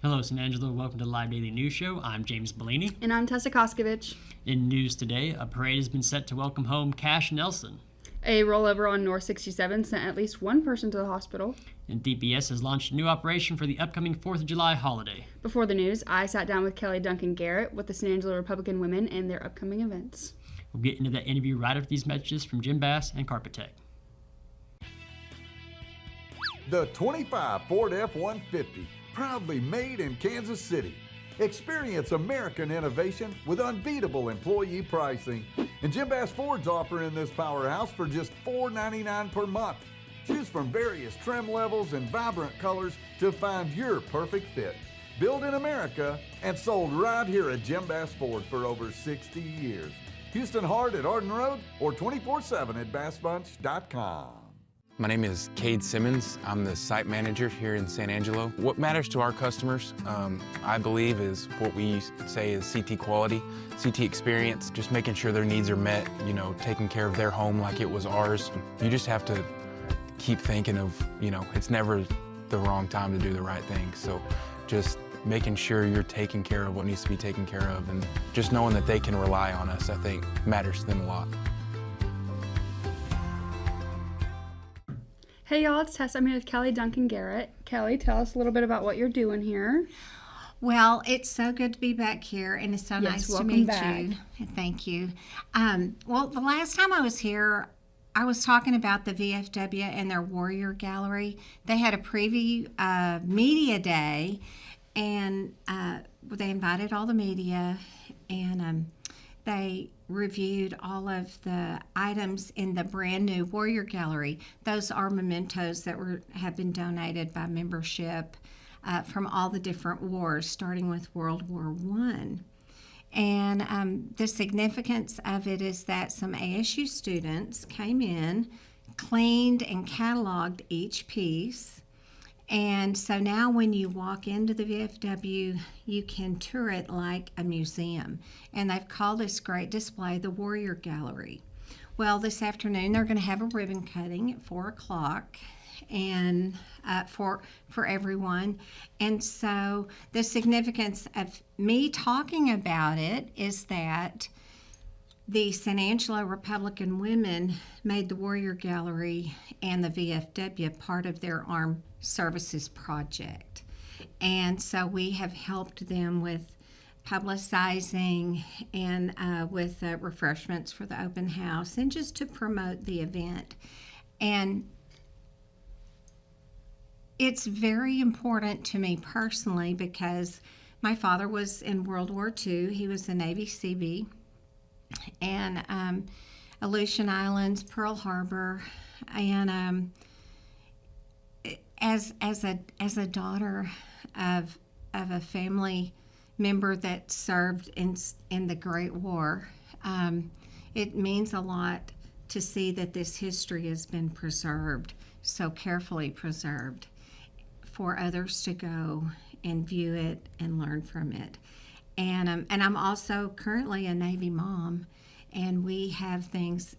Hello, San Angelo. Welcome to the Live Daily News Show. I'm James Bouligny. And I'm Tessa Koskovich. In news today, a parade has been set to welcome home Kash Nelson. A rollover on North 67 sent at least one person to the hospital. And DPS has launched a new operation for the upcoming 4th of July holiday. Before the news, I sat down with Kelley Duncan Garrett with the San Angelo Republican Women and their upcoming events. We'll get into that interview right after these messages from Jim Bass and Carpet Tech. The 25 Ford F-150, proudly made in Kansas City. Experience American innovation with unbeatable employee pricing. And Jim Bass Ford's offering this powerhouse for just $499 per month. Choose from various trim levels and vibrant colors to find your perfect fit. Built in America and sold right here at Jim Bass Ford for over 60 years. Houston Hart at Arden Road or 24/7 at bassbunch.com. My name is Cade Simmons. I'm the site manager here in San Angelo. What matters to our customers, I believe, is what we say is CT quality, CT experience, just making sure their needs are met, taking care of their home like it was ours. You just have to keep thinking of, it's never the wrong time to do the right thing. So just making sure you're taking care of what needs to be taken care of, and just knowing that they can rely on us, I think, matters to them a lot. Hey y'all, it's Tessa. I'm here with Kelley Duncan Garrett. Kelley, tell us a little bit about what you're doing here. Well, it's so good to be back here, and it's so nice to meet you. Thank you. Well, the last time I was here, I was talking about the VFW and their Warrior Gallery. They had a preview media day, and they invited all the media, and they reviewed all of the items in the brand new Warrior Gallery. Those are mementos that have been donated by membership from all the different wars, starting with World War I. And the significance of it is that some ASU students came in, cleaned and cataloged each piece. And so now when you walk into the VFW, you can tour it like a museum. And they've called this great display the Warrior Gallery. Well, this afternoon they're going to have a ribbon cutting at 4 o'clock and for everyone. And so the significance of me talking about it is that the San Angelo Republican Women made the Warrior Gallery and the VFW part of their armed services project. And so we have helped them with publicizing and with refreshments for the open house and just to promote the event. And it's very important to me personally because my father was in World War II. He was a Navy Seabee. And Aleutian Islands, Pearl Harbor, and as a daughter of a family member that served in the Great War, it means a lot to see that this history has been preserved, so carefully preserved, for others to go and view it and learn from it. And I'm also currently a Navy mom, and we have things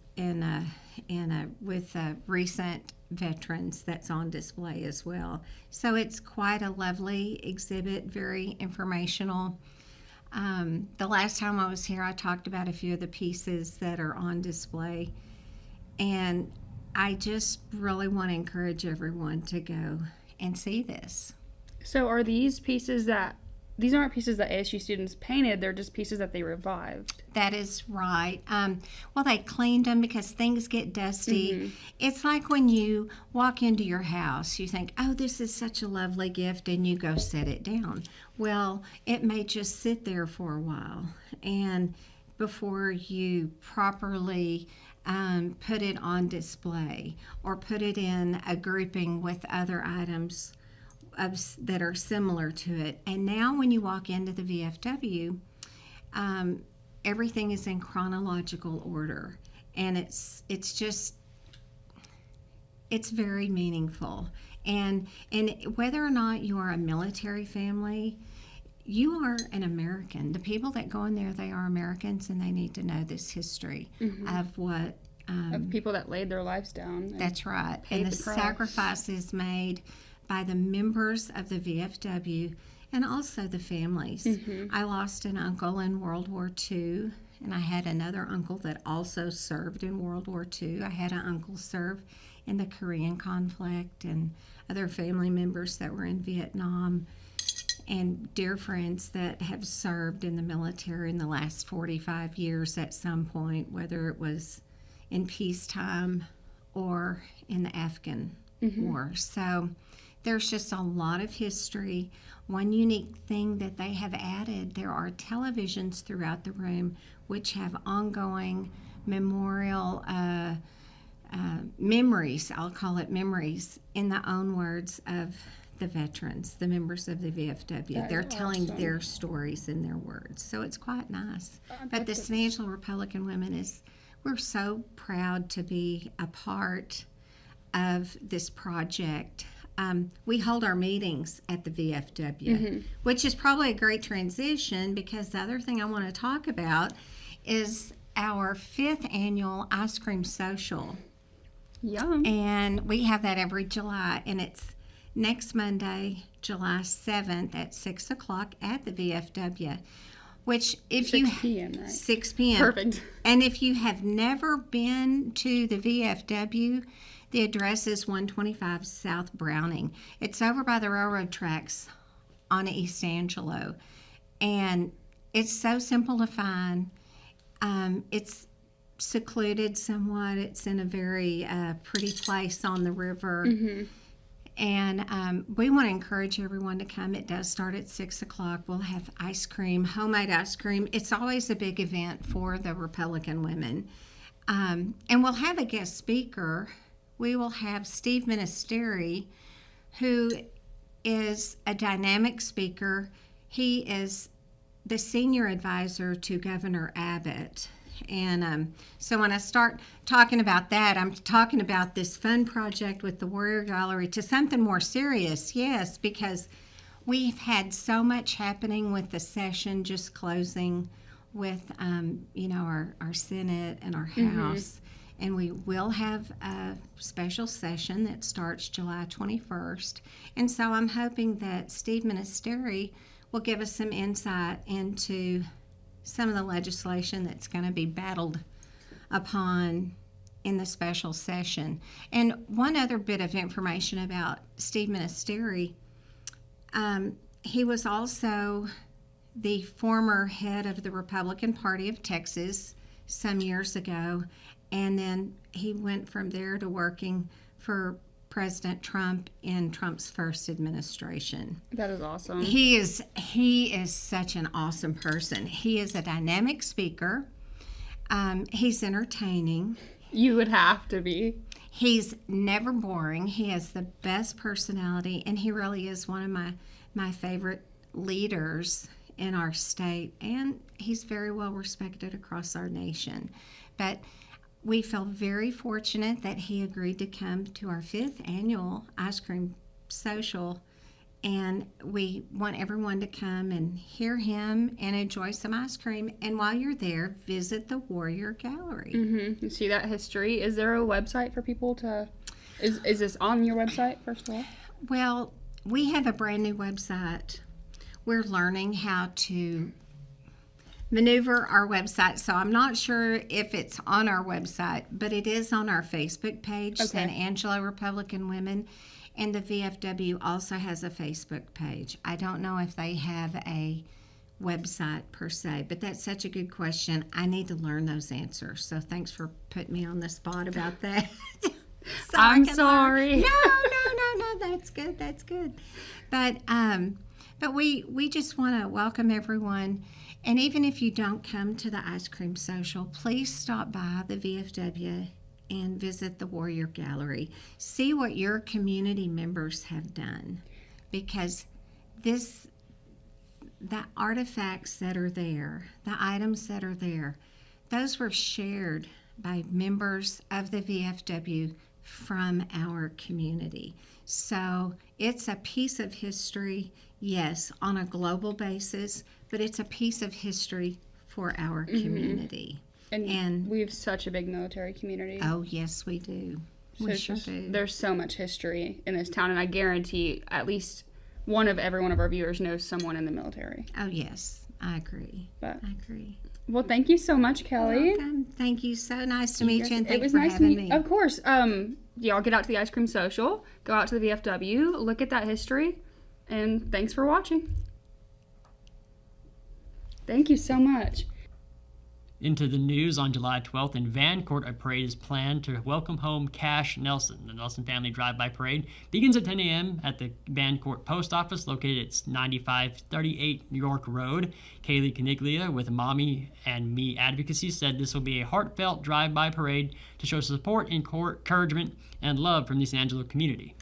with recent veterans that's on display as well. So it's quite a lovely exhibit, very informational. The last time I was here, I talked about a few of the pieces that are on display, and I just really want to encourage everyone to go and see this. So are these aren't pieces that ASU students painted, they're just pieces that they revived? That is right. Well, they cleaned them because things get dusty. Mm-hmm. It's like when you walk into your house, you think, oh, this is such a lovely gift, and you go set it down. Well, it may just sit there for a while, and before you properly put it on display or put it in a grouping with other items that are similar to it. And now when you walk into the VFW, everything is in chronological order, and it's very meaningful. And whether or not you are a military family, you are an American. The people that go in there, they are Americans, and they need to know this history of what of people that laid their lives down. That's right. And the sacrifices made by the members of the VFW and also the families. I lost an uncle in World War II, and I had another uncle that also served in World War II. I had an uncle serve in the Korean conflict, and other family members that were in Vietnam, and dear friends that have served in the military in the last 45 years at some point, whether it was in peacetime or in the Afghan war. So there's just a lot of history. One unique thing that they have added, there are televisions throughout the room which have ongoing memorial memories, I'll call it memories, in the own words of the veterans, the members of the VFW. They're telling their stories in their words. So it's quite nice. But the San Angelo Republican Women we're so proud to be a part of this project. We hold our meetings at the VFW, which is probably a great transition, because the other thing I want to talk about is our 5th annual ice cream social. Yum. And we have that every July, and it's next Monday, July 7th at 6 o'clock at the VFW. Which, if 6 p.m., right? 6 p.m. Perfect. And if you have never been to the VFW, the address is 125 South Browning. It's over by the railroad tracks on East Angelo. And it's so simple to find. It's secluded somewhat. It's in a very pretty place on the river. And we want to encourage everyone to come. It does start at 6 o'clock. We'll have ice cream, homemade ice cream. It's always a big event for the Republican Women. And we'll have a guest speaker. We will have Steve Ministeri, who is a dynamic speaker. He is the senior advisor to Governor Abbott. And so when I start talking about that, I'm talking about this fun project with the Warrior Gallery to something more serious, yes, because we've had so much happening with the session just closing with, our Senate and our House. And we will have a special session that starts July 21st. And so I'm hoping that Steve Ministeri will give us some insight into some of the legislation that's going to be battled upon in the special session. And one other bit of information about Steve Ministeri, he was also the former head of the Republican Party of Texas some years ago, and then he went from there to working for President Trump in Trump's first administration. That is awesome. He is such an awesome person. He is a dynamic speaker. He's entertaining. You would have to be. He's never boring. He has the best personality, and he really is one of my favorite leaders in our state, and he's very well respected across our nation. But we feel very fortunate that he agreed to come to our 5th annual ice cream social, and we want everyone to come and hear him and enjoy some ice cream. And while you're there, visit the Warrior Gallery. You see that history. Is there a website for people to... Is this on your website, first of all? Well, we have a brand new website. We're learning how to maneuver our website, so I'm not sure if it's on our website, but it is on our Facebook page, San Angelo Republican Women, and the VFW also has a Facebook page. I don't know if they have a website per se, but that's such a good question. I need to learn those answers, so thanks for putting me on the spot about that. So I'm sorry. No, that's good. But we just want to welcome everyone. And even if you don't come to the ice cream social, please stop by the VFW and visit the Warrior Gallery. See what your community members have done, because the artifacts that are there, the items that are there, those were shared by members of the VFW from our community. So it's a piece of history, yes, on a global basis, but it's a piece of history for our community. And we have such a big military community. Oh, yes, we do. We sure do. There's so much history in this town, and I guarantee at least one of our viewers knows someone in the military. Oh, yes. I agree. I agree. Well, thank you so much, Kelley. Welcome. Thank you. So nice to meet you, and it was for nice having to meet me. Of course. Y'all get out to the Ice Cream Social, go out to the VFW, look at that history, and thanks for watching. Thank you so much. Into the news, on July 12th in Vancourt, a parade is planned to welcome home Kash Nelson. The Nelson family drive-by parade begins at 10 a.m. at the Vancourt Post Office, located at 9538 York Road. Kaylee Caniglia with Mommy and Me Advocacy said this will be a heartfelt drive-by parade to show support, encouragement, and love from the San Angelo community.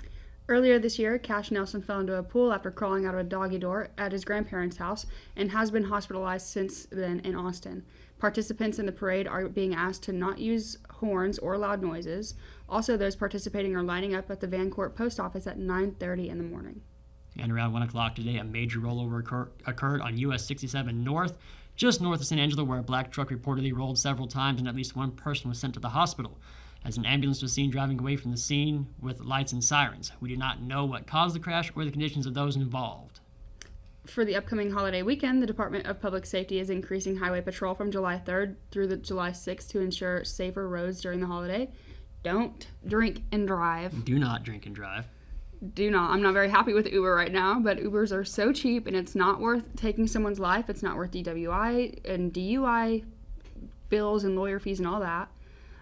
Earlier this year, Kash Nelson fell into a pool after crawling out of a doggy door at his grandparents' house and has been hospitalized since then in Austin. Participants in the parade are being asked to not use horns or loud noises. Also, those participating are lining up at the Vancourt Post Office at 9:30 in the morning. And around 1 o'clock today, a major rollover occurred on US 67 North, just north of San Angelo, where a black truck reportedly rolled several times and at least one person was sent to the hospital, as an ambulance was seen driving away from the scene with lights and sirens. We do not know what caused the crash or the conditions of those involved. For the upcoming holiday weekend, the Department of Public Safety is increasing highway patrol from July 3rd through the July 6th to ensure safer roads during the holiday. Don't drink and drive. Do not drink and drive. Do not. I'm not very happy with Uber right now, but Ubers are so cheap and it's not worth taking someone's life. It's not worth DWI and DUI bills and lawyer fees and all that.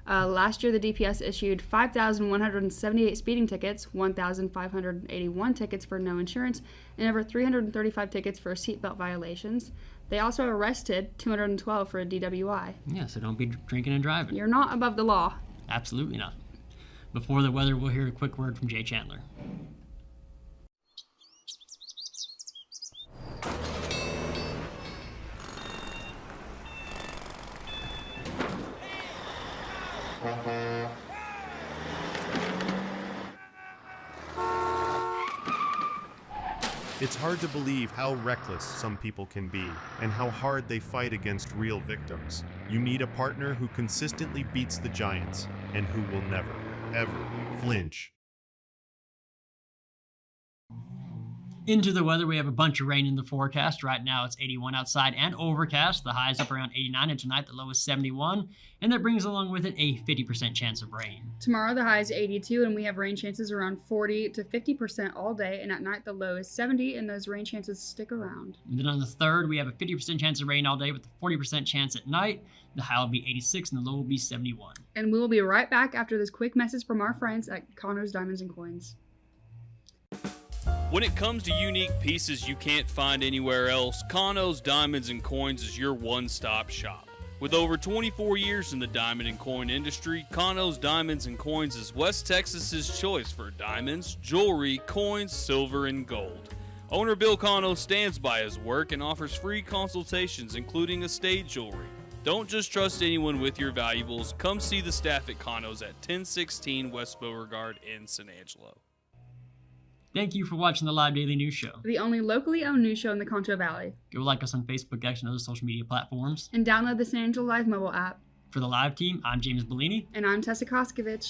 Last year, the DPS issued 5,178 speeding tickets, 1,581 tickets for no insurance, and over 335 tickets for seatbelt violations. They also arrested 212 for a DWI. Yeah, so don't be drinking and driving. You're not above the law. Absolutely not. Before the weather, we'll hear a quick word from Jay Chandler. It's hard to believe how reckless some people can be and how hard they fight against real victims. You need a partner who consistently beats the giants and who will never, ever flinch. Into the weather, we have a bunch of rain in the forecast. Right now it's 81 outside and overcast. The high is up around 89, and tonight the low is 71, and that brings along with it a 50% chance of rain. Tomorrow the high is 82, and we have rain chances around 40 to 50% all day, and at night the low is 70, and those rain chances stick around. And then on the 3rd, we have a 50% chance of rain all day with a 40% chance at night. The high will be 86 and the low will be 71. And we will be right back after this quick message from our friends at Connor's Diamonds and Coins. When it comes to unique pieces you can't find anywhere else, Kano's Diamonds and Coins is your one-stop shop. With over 24 years in the diamond and coin industry, Kano's Diamonds and Coins is West Texas's choice for diamonds, jewelry, coins, silver, and gold. Owner Bill Kano stands by his work and offers free consultations, including estate jewelry. Don't just trust anyone with your valuables. Come see the staff at Kano's at 1016 West Beauregard in San Angelo. Thank you for watching the Live Daily News Show. The only locally owned news show in the Concho Valley. Go like us on Facebook, X, and other social media platforms. And download the San Angelo Live mobile app. For the live team, I'm James Bouligny. And I'm Tessa Koskovich.